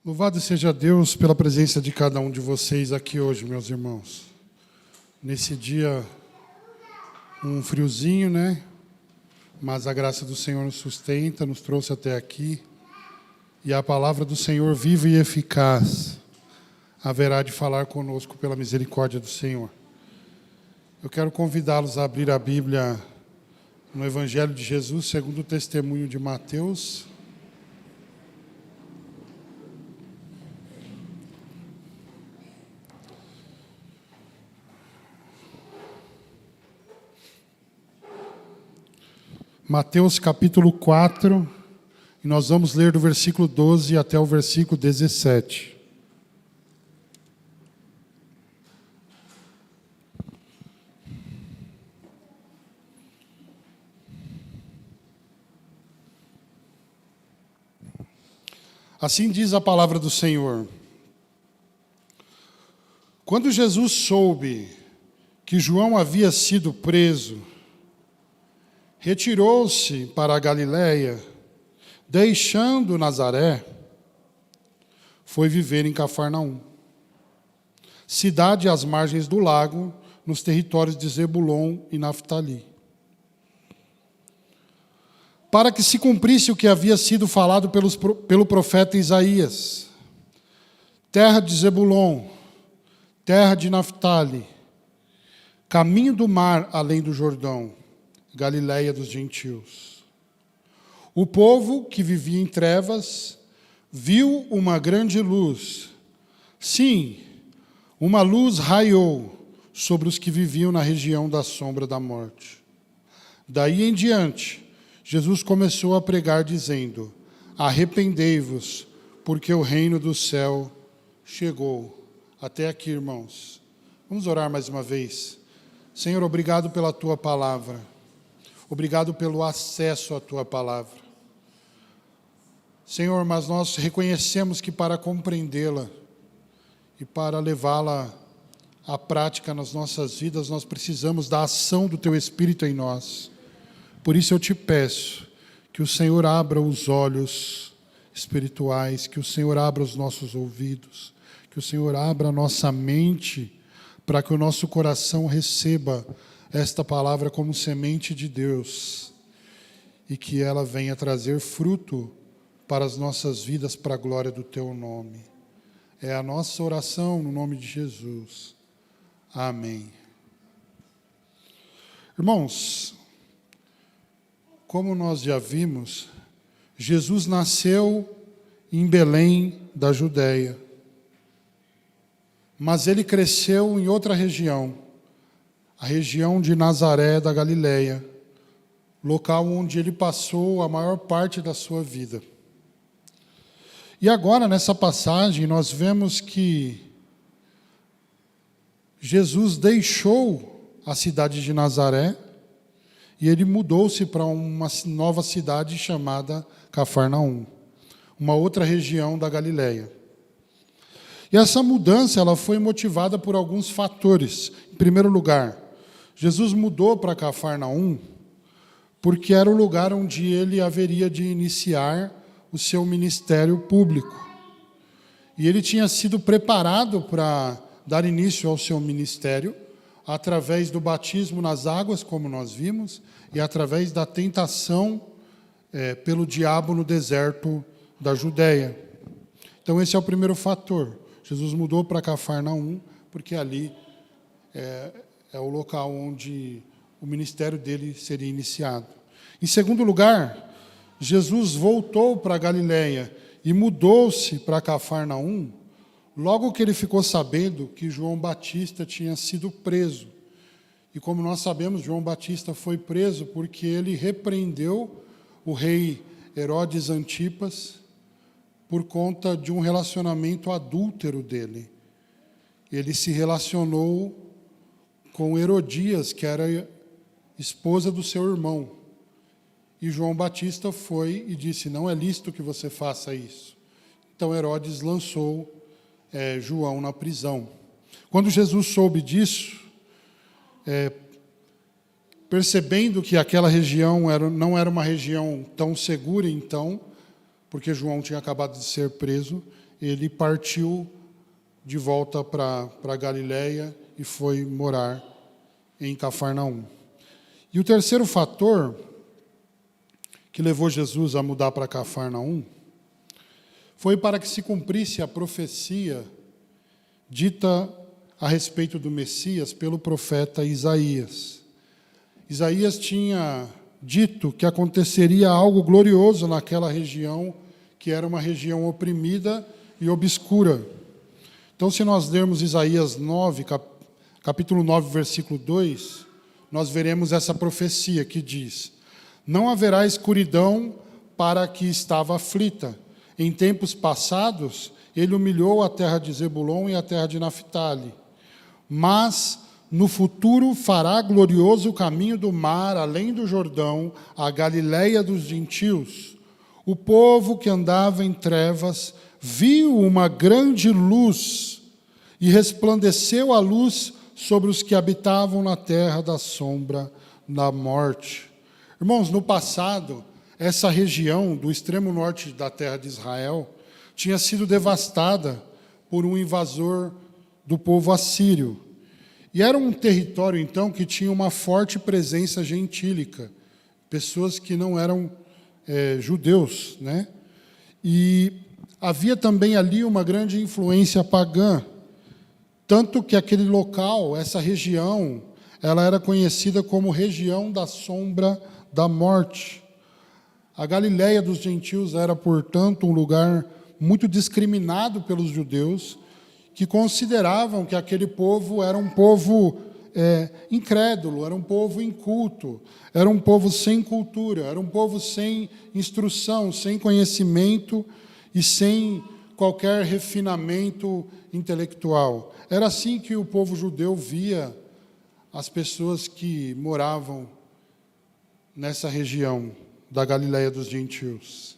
Louvado seja Deus pela presença de cada um de vocês aqui hoje, meus irmãos. Nesse dia, um friozinho, né? Mas a graça do Senhor nos sustenta, nos trouxe até aqui. E a palavra do Senhor, viva e eficaz, haverá de falar conosco pela misericórdia do Senhor. Eu quero convidá-los a abrir a Bíblia no Evangelho de Jesus, segundo o testemunho de Mateus. Mateus capítulo 4, e nós vamos ler do versículo 12 até o versículo 17. Assim diz a palavra do Senhor. Quando Jesus soube que João havia sido preso, retirou-se para a Galiléia, deixando Nazaré, foi viver em Cafarnaum, cidade às margens do lago, nos territórios de Zebulon e Naftali, para que se cumprisse o que havia sido falado pelo profeta Isaías: terra de Zebulon, terra de Naftali, caminho do mar além do Jordão, Galiléia dos gentios. O povo que vivia em trevas viu uma grande luz. Sim, uma luz raiou sobre os que viviam na região da sombra da morte. Daí em diante, Jesus começou a pregar dizendo: arrependei-vos, porque o reino do céu chegou. Até aqui, irmãos. Vamos orar mais uma vez. Senhor, obrigado pela tua palavra. Obrigado pelo acesso à tua palavra. Senhor, mas nós reconhecemos que para compreendê-la e para levá-la à prática nas nossas vidas, nós precisamos da ação do teu Espírito em nós. Por isso eu te peço que o Senhor abra os olhos espirituais, que o Senhor abra os nossos ouvidos, que o Senhor abra a nossa mente, para que o nosso coração receba esta palavra como semente de Deus e que ela venha trazer fruto para as nossas vidas, para a glória do teu nome. É a nossa oração no nome de Jesus. Amém. Irmãos, como nós já vimos, Jesus nasceu em Belém da Judéia, mas ele cresceu em outra região, a região de Nazaré da Galiléia, local onde ele passou a maior parte da sua vida. E agora, nessa passagem, nós vemos que Jesus deixou a cidade de Nazaré e ele mudou-se para uma nova cidade chamada Cafarnaum, uma outra região da Galiléia. E essa mudança ela foi motivada por alguns fatores. Em primeiro lugar, Jesus mudou para Cafarnaum porque era o lugar onde ele haveria de iniciar o seu ministério público. E ele tinha sido preparado para dar início ao seu ministério através do batismo nas águas, como nós vimos, e através da tentação pelo diabo no deserto da Judéia. Então esse é o primeiro fator. Jesus mudou para Cafarnaum porque ali é o local onde o ministério dele seria iniciado. Em segundo lugar, Jesus voltou para a Galiléia e mudou-se para Cafarnaum logo que ele ficou sabendo que João Batista tinha sido preso. E como nós sabemos, João Batista foi preso porque ele repreendeu o rei Herodes Antipas por conta de um relacionamento adúltero dele. Ele se relacionou com Herodias, que era esposa do seu irmão. E João Batista foi e disse: não é lícito que você faça isso. Então Herodes lançou João na prisão. Quando Jesus soube disso, percebendo que aquela região não era uma região tão segura, então porque João tinha acabado de ser preso, ele partiu de volta para Galiléia e foi morar em Cafarnaum. E o terceiro fator que levou Jesus a mudar para Cafarnaum foi para que se cumprisse a profecia dita a respeito do Messias pelo profeta Isaías. Isaías tinha dito que aconteceria algo glorioso naquela região, que era uma região oprimida e obscura. Então, se nós lermos Isaías 9, capítulo 9, versículo 2, nós veremos essa profecia que diz: não haverá escuridão para a que estava aflita. Em tempos passados, ele humilhou a terra de Zebulon e a terra de Naphtali. Mas no futuro fará glorioso o caminho do mar, além do Jordão, a Galiléia dos gentios. O povo que andava em trevas viu uma grande luz, e resplandeceu a luz sobre os que habitavam na terra da sombra da morte. Irmãos, no passado, essa região do extremo norte da terra de Israel tinha sido devastada por um invasor do povo assírio. E era um território, então, que tinha uma forte presença gentílica, pessoas que não eram judeus, né? E havia também ali uma grande influência pagã, tanto que aquele local, essa região, ela era conhecida como região da sombra da morte. A Galiléia dos gentios era, portanto, um lugar muito discriminado pelos judeus, que consideravam que aquele povo era um povo incrédulo, era um povo inculto, era um povo sem cultura, era um povo sem instrução, sem conhecimento e sem qualquer refinamento intelectual. Era assim que o povo judeu via as pessoas que moravam nessa região da Galiléia dos gentios.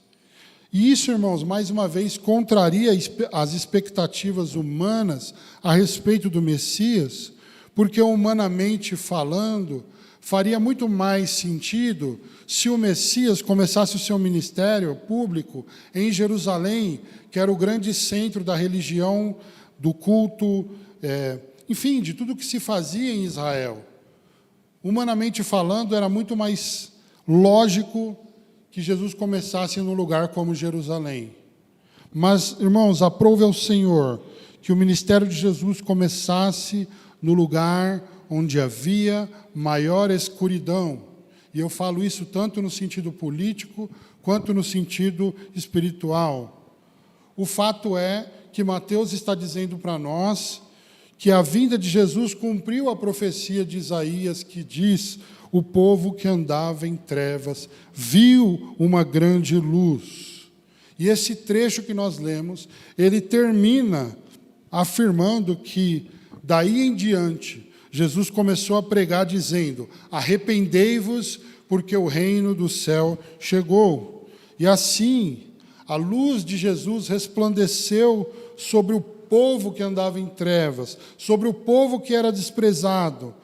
E isso, irmãos, mais uma vez, contraria as expectativas humanas a respeito do Messias, porque, humanamente falando, faria muito mais sentido se o Messias começasse o seu ministério público em Jerusalém, que era o grande centro da religião, do culto, enfim, de tudo que se fazia em Israel. Humanamente falando, era muito mais lógico que Jesus começasse num lugar como Jerusalém. Mas, irmãos, aprove ao Senhor que o ministério de Jesus começasse no lugar onde havia maior escuridão. E eu falo isso tanto no sentido político, quanto no sentido espiritual. O fato é que Mateus está dizendo para nós que a vinda de Jesus cumpriu a profecia de Isaías, que diz: o povo que andava em trevas viu uma grande luz. E esse trecho que nós lemos, ele termina afirmando que, daí em diante, Jesus começou a pregar dizendo: arrependei-vos, porque o reino do céu chegou. E assim, a luz de Jesus resplandeceu sobre o povo que andava em trevas, sobre o povo que era desprezado.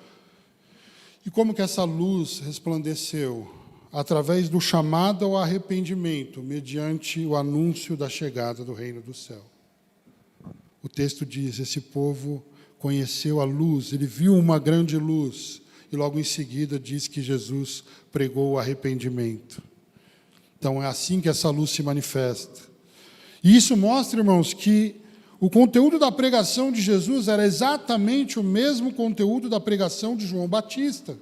E como que essa luz resplandeceu? Através do chamado ao arrependimento, mediante o anúncio da chegada do reino do céu. O texto diz: esse povo conheceu a luz, ele viu uma grande luz, e logo em seguida diz que Jesus pregou o arrependimento. Então é assim que essa luz se manifesta. E isso mostra, irmãos, que o conteúdo da pregação de Jesus era exatamente o mesmo conteúdo da pregação de João Batista.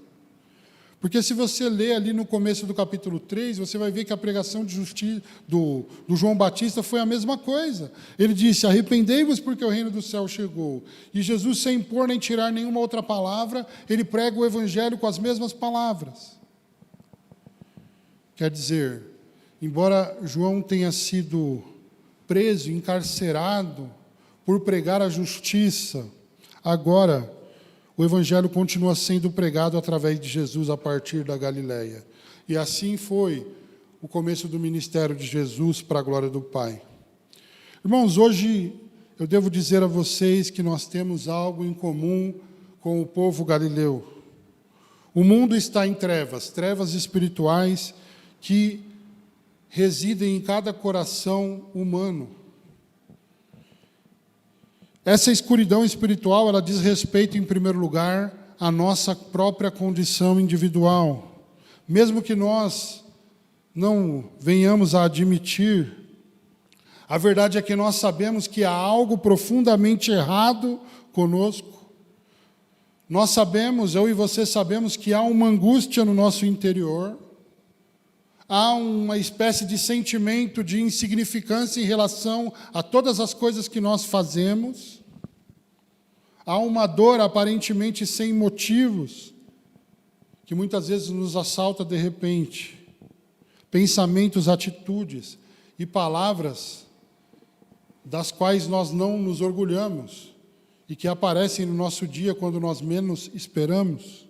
Porque se você ler ali no começo do capítulo 3, você vai ver que a pregação do João Batista foi a mesma coisa. Ele disse: arrependei-vos porque o reino do céu chegou. E Jesus, sem impor nem tirar nenhuma outra palavra, ele prega o evangelho com as mesmas palavras. Quer dizer, embora João tenha sido preso, encarcerado, por pregar a justiça, agora o evangelho continua sendo pregado através de Jesus a partir da Galiléia. E assim foi o começo do ministério de Jesus para a glória do Pai. Irmãos, hoje eu devo dizer a vocês que nós temos algo em comum com o povo galileu. O mundo está em trevas, trevas espirituais que residem em cada coração humano. Essa escuridão espiritual, ela diz respeito, em primeiro lugar, à nossa própria condição individual. Mesmo que nós não venhamos a admitir, a verdade é que nós sabemos que há algo profundamente errado conosco. Nós sabemos, eu e você sabemos, que há uma angústia no nosso interior, há uma espécie de sentimento de insignificância em relação a todas as coisas que nós fazemos, há uma dor aparentemente sem motivos, que muitas vezes nos assalta de repente, pensamentos, atitudes e palavras das quais nós não nos orgulhamos e que aparecem no nosso dia quando nós menos esperamos.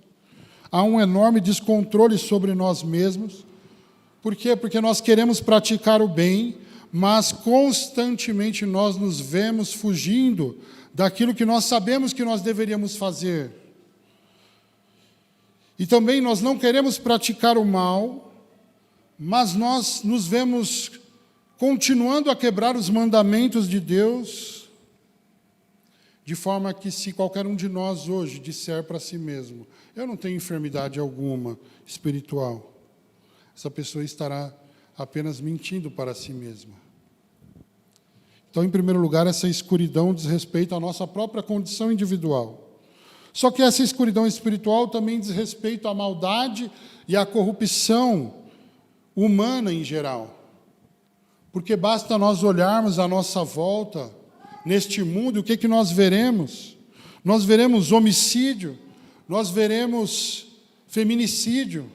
Há um enorme descontrole sobre nós mesmos. Por quê? Porque nós queremos praticar o bem, mas constantemente nós nos vemos fugindo daquilo que nós sabemos que nós deveríamos fazer. E também nós não queremos praticar o mal, mas nós nos vemos continuando a quebrar os mandamentos de Deus, de forma que se qualquer um de nós hoje disser para si mesmo, eu não tenho enfermidade alguma espiritual, essa pessoa estará apenas mentindo para si mesma. Então, em primeiro lugar, essa escuridão diz respeito à nossa própria condição individual. Só que essa escuridão espiritual também diz respeito à maldade e à corrupção humana em geral. Porque basta nós olharmos à nossa volta, neste mundo, e o que nós veremos? Nós veremos homicídio, nós veremos feminicídio,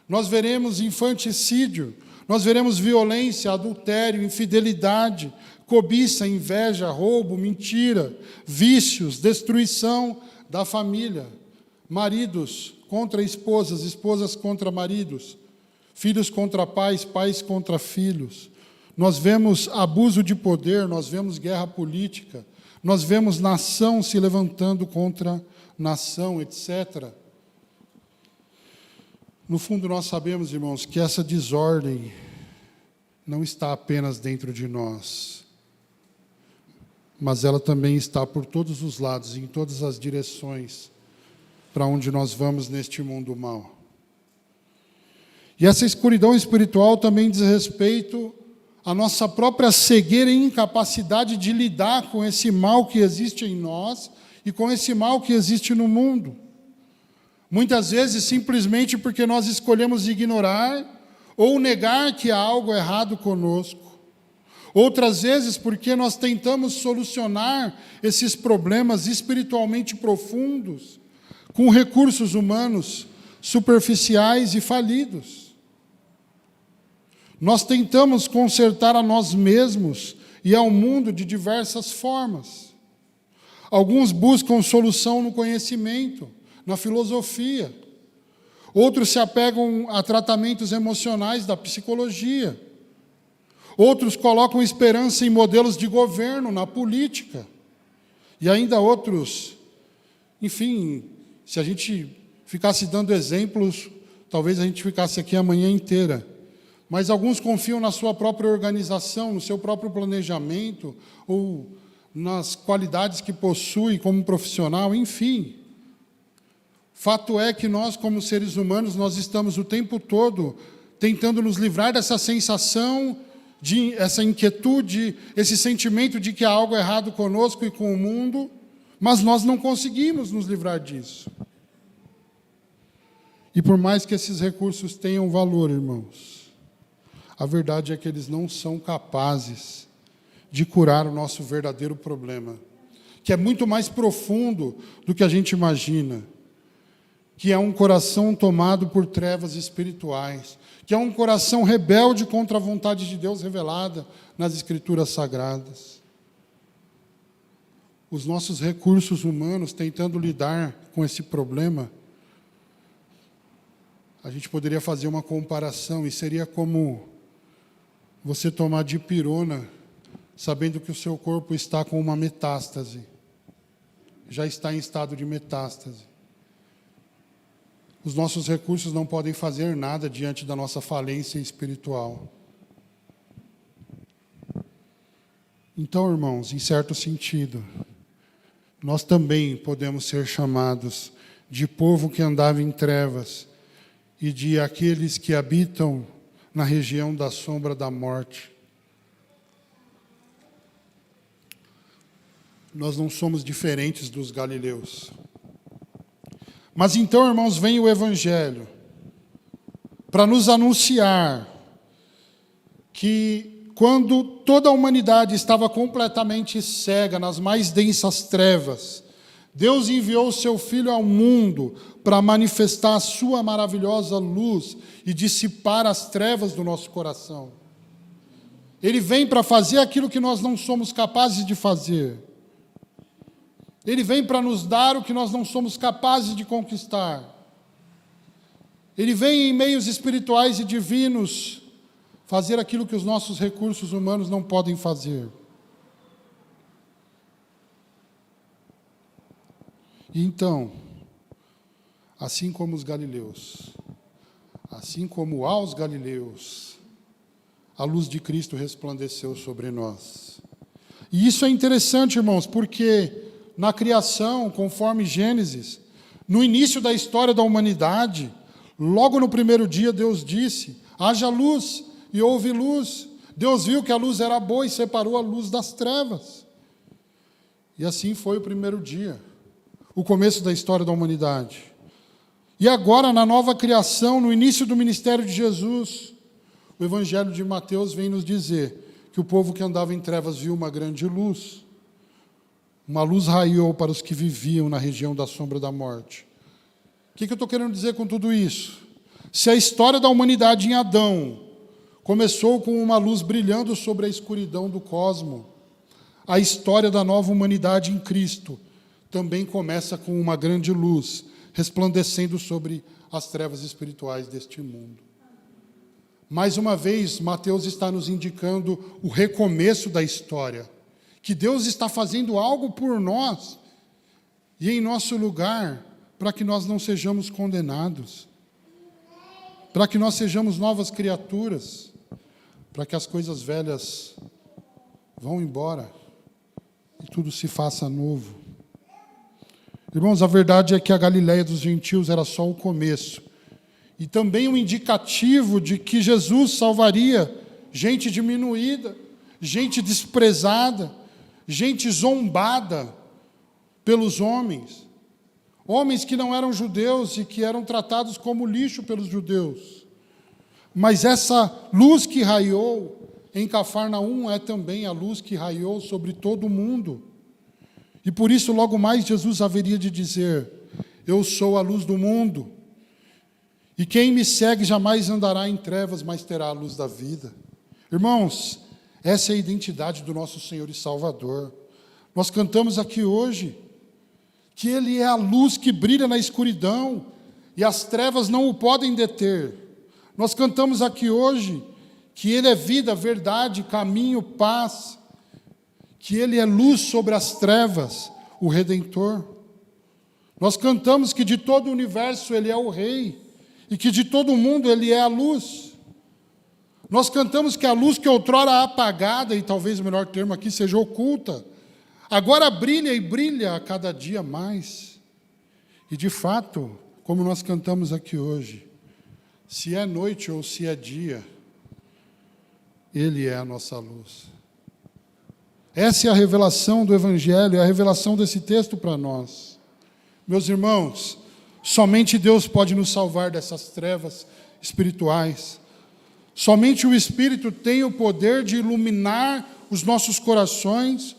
nós veremos infanticídio, nós veremos violência, adultério, infidelidade, cobiça, inveja, roubo, mentira, vícios, destruição da família, maridos contra esposas, esposas contra maridos, filhos contra pais, pais contra filhos. Nós vemos abuso de poder, nós vemos guerra política, nós vemos nação se levantando contra nação, etc. No fundo, nós sabemos, irmãos, que essa desordem não está apenas dentro de nós, mas ela também está por todos os lados, em todas as direções, para onde nós vamos neste mundo mau. E essa escuridão espiritual também diz respeito à nossa própria cegueira e incapacidade de lidar com esse mal que existe em nós e com esse mal que existe no mundo. Muitas vezes, simplesmente porque nós escolhemos ignorar ou negar que há algo errado conosco. Outras vezes, porque nós tentamos solucionar esses problemas espiritualmente profundos com recursos humanos superficiais e falidos. Nós tentamos consertar a nós mesmos e ao mundo de diversas formas. Alguns buscam solução no conhecimento, na filosofia. Outros se apegam a tratamentos emocionais da psicologia. Outros colocam esperança em modelos de governo, na política. E ainda outros, enfim, se a gente ficasse dando exemplos, talvez a gente ficasse aqui a manhã inteira. Mas alguns confiam na sua própria organização, no seu próprio planejamento, ou nas qualidades que possui como profissional, enfim. Fato é que nós, como seres humanos, nós estamos o tempo todo tentando nos livrar dessa sensação, essa inquietude, esse sentimento de que há algo errado conosco e com o mundo, mas nós não conseguimos nos livrar disso. E por mais que esses recursos tenham valor, irmãos, a verdade é que eles não são capazes de curar o nosso verdadeiro problema, que é muito mais profundo do que a gente imagina, que é um coração tomado por trevas espirituais, que é um coração rebelde contra a vontade de Deus revelada nas Escrituras Sagradas. Os nossos recursos humanos tentando lidar com esse problema, a gente poderia fazer uma comparação e seria como você tomar dipirona, sabendo que o seu corpo está com uma metástase, já está em estado de metástase. Os nossos recursos não podem fazer nada diante da nossa falência espiritual. Então, irmãos, em certo sentido, nós também podemos ser chamados de povo que andava em trevas e de aqueles que habitam na região da sombra da morte. Nós não somos diferentes dos galileus. Mas então, irmãos, vem o Evangelho para nos anunciar que quando toda a humanidade estava completamente cega nas mais densas trevas, Deus enviou o seu Filho ao mundo para manifestar a sua maravilhosa luz e dissipar as trevas do nosso coração. Ele vem para fazer aquilo que nós não somos capazes de fazer. Ele vem para nos dar o que nós não somos capazes de conquistar. Ele vem em meios espirituais e divinos fazer aquilo que os nossos recursos humanos não podem fazer. E então, assim como os galileus, assim como aos galileus, a luz de Cristo resplandeceu sobre nós. E isso é interessante, irmãos, porque na criação, conforme Gênesis, no início da história da humanidade, logo no primeiro dia Deus disse, haja luz, e houve luz. Deus viu que a luz era boa e separou a luz das trevas. E assim foi o primeiro dia, o começo da história da humanidade. E agora, na nova criação, no início do ministério de Jesus, o Evangelho de Mateus vem nos dizer que o povo que andava em trevas viu uma grande luz. Uma luz raiou para os que viviam na região da sombra da morte. O que eu estou querendo dizer com tudo isso? Se a história da humanidade em Adão começou com uma luz brilhando sobre a escuridão do cosmos, a história da nova humanidade em Cristo também começa com uma grande luz resplandecendo sobre as trevas espirituais deste mundo. Mais uma vez, Mateus está nos indicando o recomeço da história, que Deus está fazendo algo por nós e em nosso lugar, para que nós não sejamos condenados, para que nós sejamos novas criaturas, para que as coisas velhas vão embora e tudo se faça novo. Irmãos, a verdade é que a Galileia dos gentios era só o começo, e também um indicativo de que Jesus salvaria gente diminuída, gente desprezada, gente zombada pelos homens, homens que não eram judeus e que eram tratados como lixo pelos judeus. Mas essa luz que raiou em Cafarnaum é também a luz que raiou sobre todo o mundo. E por isso, logo mais, Jesus haveria de dizer, eu sou a luz do mundo, e quem me segue jamais andará em trevas, mas terá a luz da vida. Irmãos, essa é a identidade do nosso Senhor e Salvador. Nós cantamos aqui hoje que Ele é a luz que brilha na escuridão e as trevas não o podem deter. Nós cantamos aqui hoje que Ele é vida, verdade, caminho, paz, que Ele é luz sobre as trevas, o Redentor. Nós cantamos que de todo o universo Ele é o Rei e que de todo o mundo Ele é a luz. Nós cantamos que a luz que outrora apagada, e talvez o melhor termo aqui seja oculta, agora brilha e brilha a cada dia mais. E de fato, como nós cantamos aqui hoje, se é noite ou se é dia, Ele é a nossa luz. Essa é a revelação do Evangelho, é a revelação desse texto para nós. Meus irmãos, somente Deus pode nos salvar dessas trevas espirituais. Somente o Espírito tem o poder de iluminar os nossos corações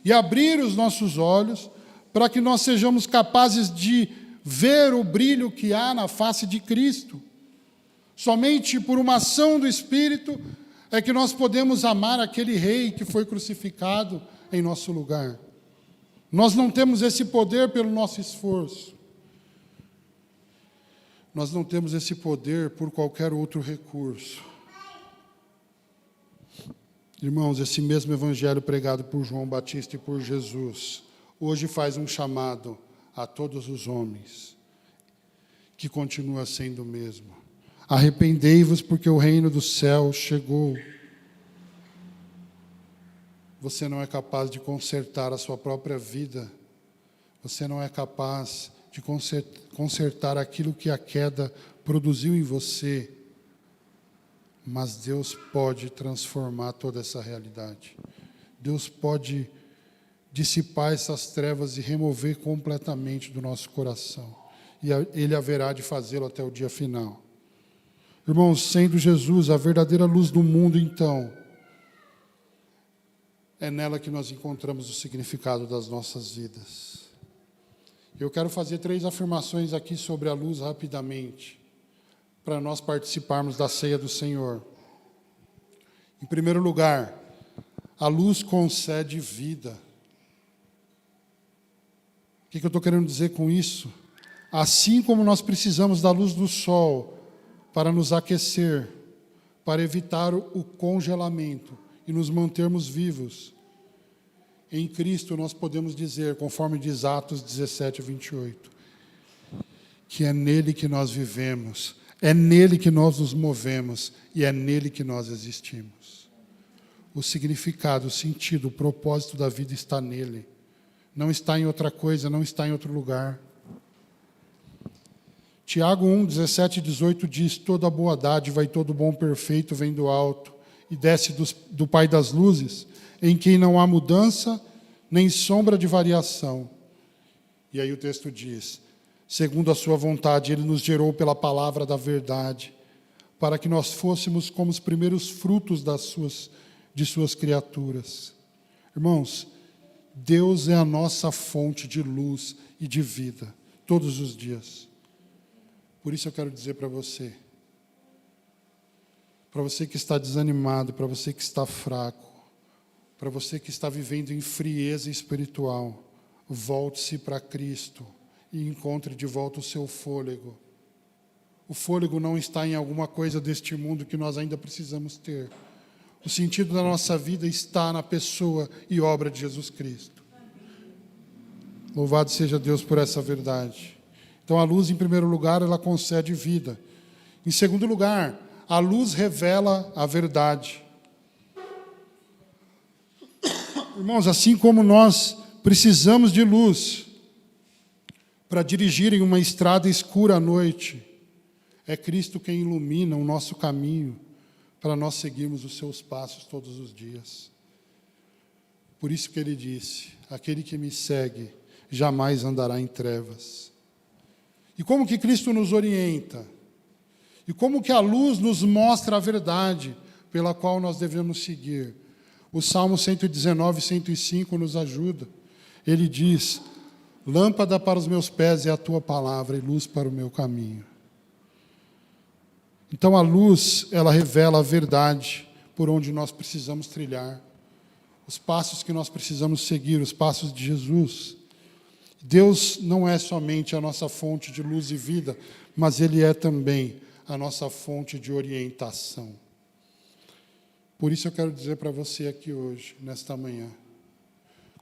e abrir os nossos olhos para que nós sejamos capazes de ver o brilho que há na face de Cristo. Somente por uma ação do Espírito é que nós podemos amar aquele Rei que foi crucificado em nosso lugar. Nós não temos esse poder pelo nosso esforço. Nós não temos esse poder por qualquer outro recurso. Irmãos, esse mesmo evangelho pregado por João Batista e por Jesus, hoje faz um chamado a todos os homens, que continua sendo o mesmo. Arrependei-vos, porque o reino do céu chegou. você não é capaz de consertar a sua própria vida, você não é capaz de consertar aquilo que a queda produziu em você, mas Deus pode transformar toda essa realidade. Deus pode dissipar essas trevas e remover completamente do nosso coração. E Ele haverá de fazê-lo até o dia final. Irmãos, sendo Jesus a verdadeira luz do mundo, então, é nela que nós encontramos o significado das nossas vidas. Eu quero fazer 3 afirmações aqui sobre a luz rapidamente, para nós participarmos da ceia do Senhor. Em primeiro lugar, a luz concede vida. O que eu estou querendo dizer com isso? Assim como nós precisamos da luz do sol para nos aquecer, para evitar o congelamento e nos mantermos vivos, em Cristo nós podemos dizer, conforme diz Atos 17, 28, que é nele que nós vivemos, é nele que nós nos movemos e é nele que nós existimos. O significado, o sentido, o propósito da vida está nele. Não está em outra coisa, não está em outro lugar. Tiago 1, 17 e 18 diz: toda boa dádiva e todo bom perfeito vem do alto e desce do Pai das luzes, em quem não há mudança nem sombra de variação. E aí o texto diz: segundo a sua vontade, Ele nos gerou pela palavra da verdade, para que nós fôssemos como os primeiros frutos de suas criaturas. Irmãos, Deus é a nossa fonte de luz e de vida, todos os dias. Por isso eu quero dizer para você que está desanimado, para você que está fraco, para você que está vivendo em frieza espiritual, volte-se para Cristo e encontre de volta o seu fôlego. O fôlego não está em alguma coisa deste mundo que nós ainda precisamos ter. O sentido da nossa vida está na pessoa e obra de Jesus Cristo. Louvado seja Deus por essa verdade. Então a luz, em primeiro lugar, ela concede vida. Em segundo lugar, a luz revela a verdade. Irmãos, assim como nós precisamos de luz para dirigir em uma estrada escura à noite, é Cristo quem ilumina o nosso caminho para nós seguirmos os seus passos todos os dias. Por isso que Ele disse: aquele que me segue jamais andará em trevas. E como que Cristo nos orienta? E como que a luz nos mostra a verdade pela qual nós devemos seguir? O Salmo 119, 105 nos ajuda. Ele diz: lâmpada para os meus pés é a tua palavra e luz para o meu caminho. Então a luz, ela revela a verdade por onde nós precisamos trilhar, os passos que nós precisamos seguir, os passos de Jesus. Deus não é somente a nossa fonte de luz e vida, mas Ele é também a nossa fonte de orientação. Por isso eu quero dizer para você aqui hoje, nesta manhã,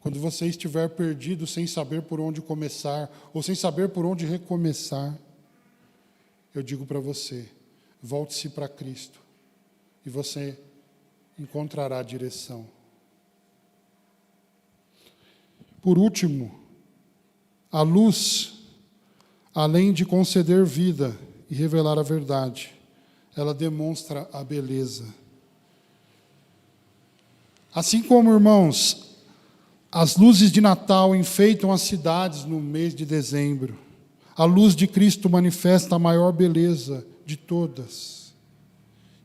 quando você estiver perdido sem saber por onde começar, ou sem saber por onde recomeçar, eu digo para você: volte-se para Cristo e você encontrará a direção. Por último, a luz, além de conceder vida e revelar a verdade, ela demonstra a beleza. Assim como, irmãos, as luzes de Natal enfeitam as cidades no mês de dezembro, a luz de Cristo manifesta a maior beleza de todas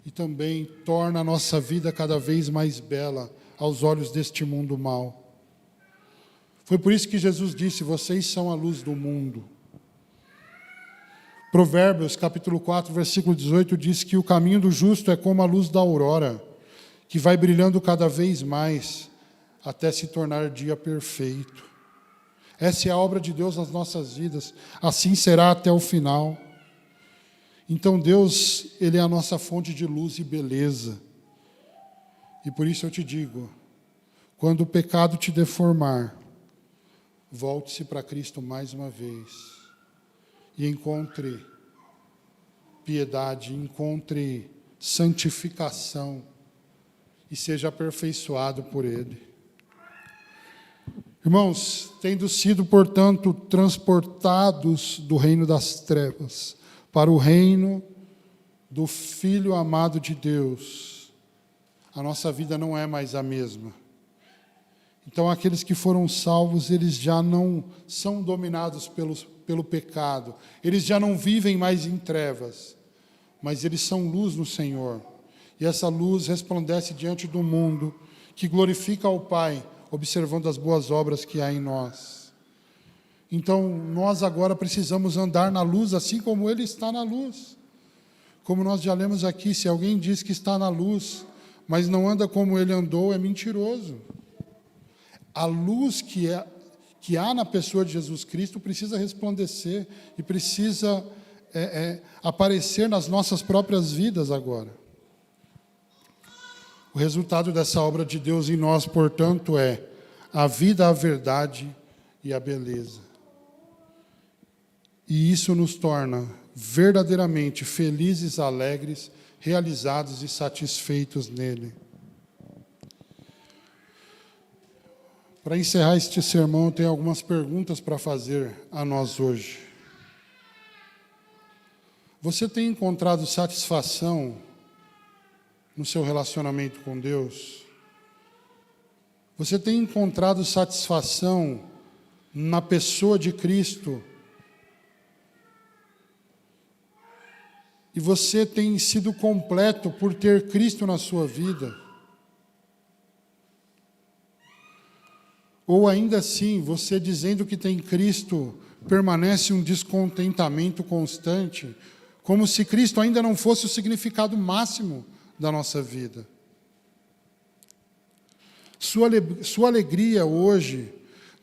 e também torna a nossa vida cada vez mais bela aos olhos deste mundo mau. Foi por isso que Jesus disse: vocês são a luz do mundo. Provérbios, capítulo 4, versículo 18, diz que o caminho do justo é como a luz da aurora, que vai brilhando cada vez mais, até se tornar dia perfeito. Essa é a obra de Deus nas nossas vidas, assim será até o final. Então Deus, Ele é a nossa fonte de luz e beleza. E por isso eu te digo, quando o pecado te deformar, volte-se para Cristo mais uma vez e encontre piedade, encontre santificação e seja aperfeiçoado por Ele. Irmãos, tendo sido, portanto, transportados do reino das trevas para o reino do Filho amado de Deus, a nossa vida não é mais a mesma. Então, aqueles que foram salvos, eles já não são dominados pelo pecado, eles já não vivem mais em trevas, mas eles são luz no Senhor. E essa luz resplandece diante do mundo, que glorifica ao Pai, observando as boas obras que há em nós. Então, nós agora precisamos andar na luz, assim como Ele está na luz. Como nós já lemos aqui, se alguém diz que está na luz, mas não anda como Ele andou, é mentiroso. A luz que há na pessoa de Jesus Cristo precisa resplandecer e precisa aparecer nas nossas próprias vidas agora. O resultado dessa obra de Deus em nós, portanto, é a vida, a verdade e a beleza. E isso nos torna verdadeiramente felizes, alegres, realizados e satisfeitos nele. Para encerrar este sermão, eu tenho algumas perguntas para fazer a nós hoje. Você tem encontrado satisfação no seu relacionamento com Deus? Você tem encontrado satisfação na pessoa de Cristo? E você tem sido completo por ter Cristo na sua vida? Ou ainda assim, você dizendo que tem Cristo, permanece um descontentamento constante, como se Cristo ainda não fosse o significado máximo da nossa vida? Sua alegria hoje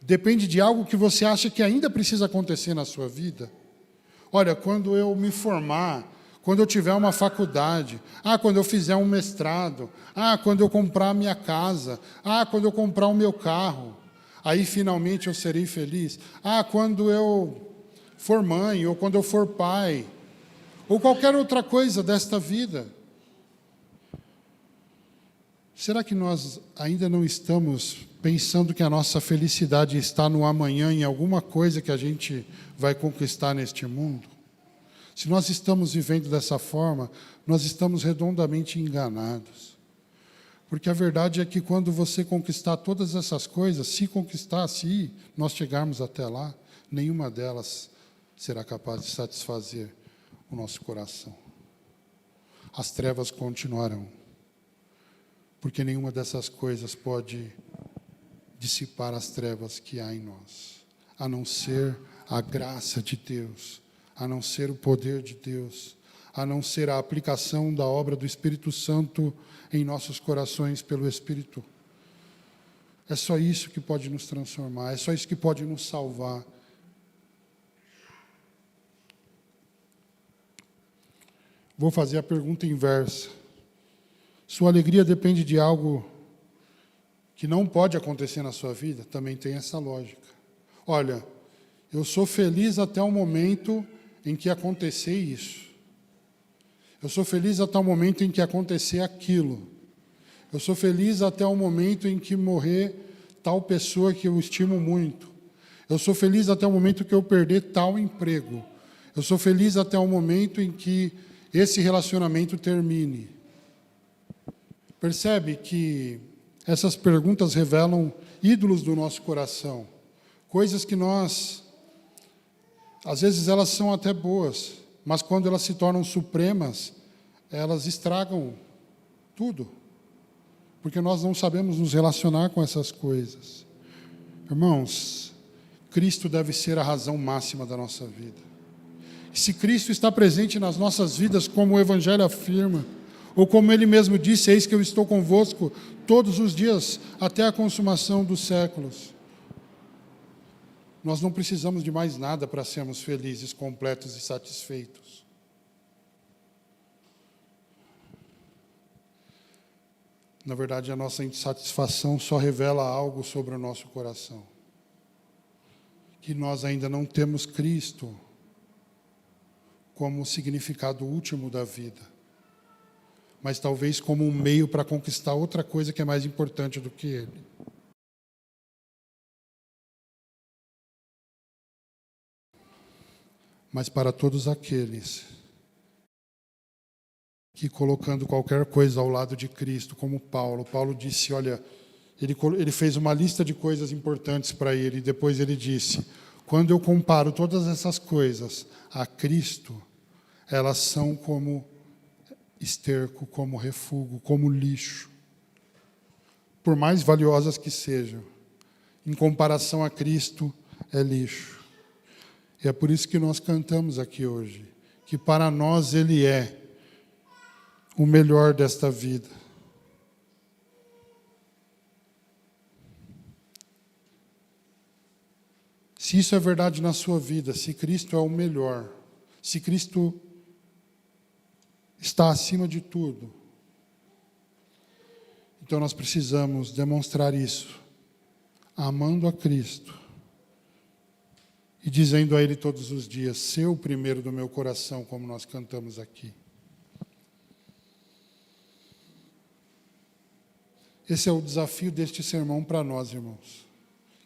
depende de algo que você acha que ainda precisa acontecer na sua vida? Olha, quando eu me formar, quando eu tiver uma faculdade, quando eu fizer um mestrado, quando eu comprar a minha casa, quando eu comprar o meu carro, aí finalmente eu serei feliz. Quando eu for mãe, ou quando eu for pai, ou qualquer outra coisa desta vida. Será que nós ainda não estamos pensando que a nossa felicidade está no amanhã, em alguma coisa que a gente vai conquistar neste mundo? Se nós estamos vivendo dessa forma, nós estamos redondamente enganados. Porque a verdade é que quando você conquistar todas essas coisas, se nós chegarmos até lá, nenhuma delas será capaz de satisfazer o nosso coração. As trevas continuarão. Porque nenhuma dessas coisas pode dissipar as trevas que há em nós, a não ser a graça de Deus, a não ser o poder de Deus, a não ser a aplicação da obra do Espírito Santo em nossos corações pelo Espírito. É só isso que pode nos transformar, é só isso que pode nos salvar. Vou fazer a pergunta inversa. Sua alegria depende de algo que não pode acontecer na sua vida? Também tem essa lógica. Olha, eu sou feliz até o momento em que acontecer isso. Eu sou feliz até o momento em que acontecer aquilo. Eu sou feliz até o momento em que morrer tal pessoa que eu estimo muito. Eu sou feliz até o momento que eu perder tal emprego. Eu sou feliz até o momento em que esse relacionamento termine. Percebe que essas perguntas revelam ídolos do nosso coração. Coisas que nós, às vezes elas são até boas, mas quando elas se tornam supremas, elas estragam tudo. Porque nós não sabemos nos relacionar com essas coisas. Irmãos, Cristo deve ser a razão máxima da nossa vida. Se Cristo está presente nas nossas vidas, como o Evangelho afirma, ou como Ele mesmo disse, eis que eu estou convosco todos os dias, até a consumação dos séculos. Nós não precisamos de mais nada para sermos felizes, completos e satisfeitos. Na verdade, a nossa insatisfação só revela algo sobre o nosso coração. Que nós ainda não temos Cristo como o significado último da vida, mas talvez como um meio para conquistar outra coisa que é mais importante do que Ele. mas para todos aqueles que, colocando qualquer coisa ao lado de Cristo, como Paulo disse, olha, ele fez uma lista de coisas importantes para ele, e depois ele disse, quando eu comparo todas essas coisas a Cristo, elas são como esterco, como refúgio, como lixo. Por mais valiosas que sejam, em comparação a Cristo, é lixo. E é por isso que nós cantamos aqui hoje, que para nós Ele é o melhor desta vida. Se isso é verdade na sua vida, se Cristo é o melhor, se Cristo está acima de tudo, então nós precisamos demonstrar isso, amando a Cristo e dizendo a Ele todos os dias, ser o primeiro do meu coração, como nós cantamos aqui. Esse é o desafio deste sermão para nós, irmãos.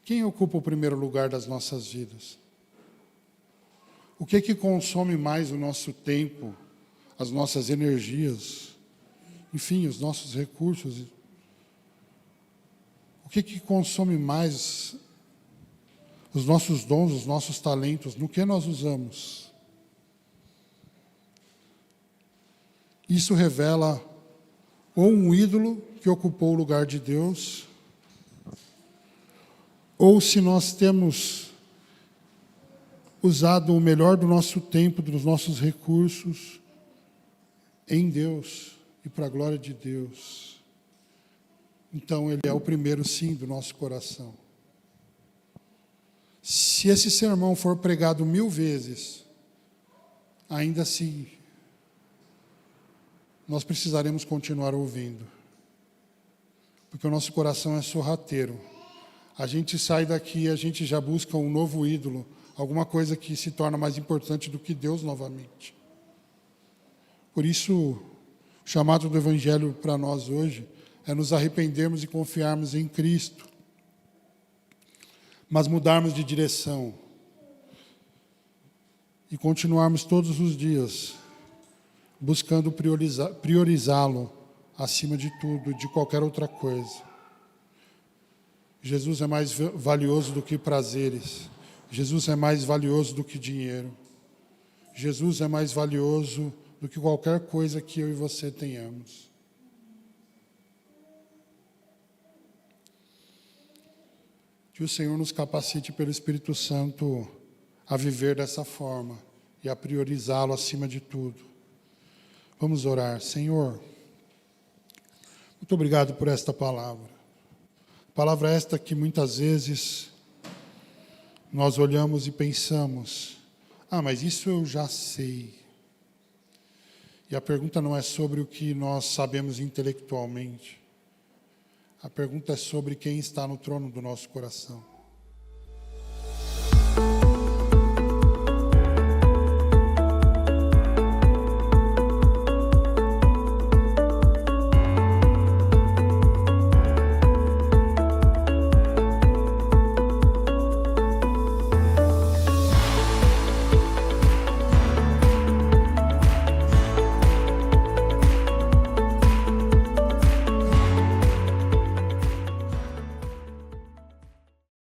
Quem ocupa o primeiro lugar das nossas vidas? O que é que consome mais o nosso tempo, as nossas energias, enfim, os nossos recursos? O que é que consome mais os nossos dons, os nossos talentos? No que nós usamos? Isso revela ou um ídolo que ocupou o lugar de Deus, ou se nós temos usado o melhor do nosso tempo, dos nossos recursos, em Deus e para a glória de Deus. Então, Ele é o primeiro, sim, do nosso coração. Se esse sermão for pregado 1000 vezes, ainda assim, nós precisaremos continuar ouvindo. Porque o nosso coração é sorrateiro. A gente sai daqui e a gente já busca um novo ídolo, alguma coisa que se torna mais importante do que Deus novamente. Por isso, o chamado do Evangelho para nós hoje é nos arrependermos e confiarmos em Cristo, mas mudarmos de direção e continuarmos todos os dias buscando priorizá-lo acima de tudo, de qualquer outra coisa. Jesus é mais valioso do que prazeres. Jesus é mais valioso do que dinheiro. Jesus é mais valioso do que qualquer coisa que eu e você tenhamos. Que o Senhor nos capacite pelo Espírito Santo a viver dessa forma e a priorizá-lo acima de tudo. Vamos orar. Senhor, muito obrigado por esta palavra. Palavra esta que muitas vezes nós olhamos e pensamos, mas isso eu já sei. E a pergunta não é sobre o que nós sabemos intelectualmente. A pergunta é sobre quem está no trono do nosso coração.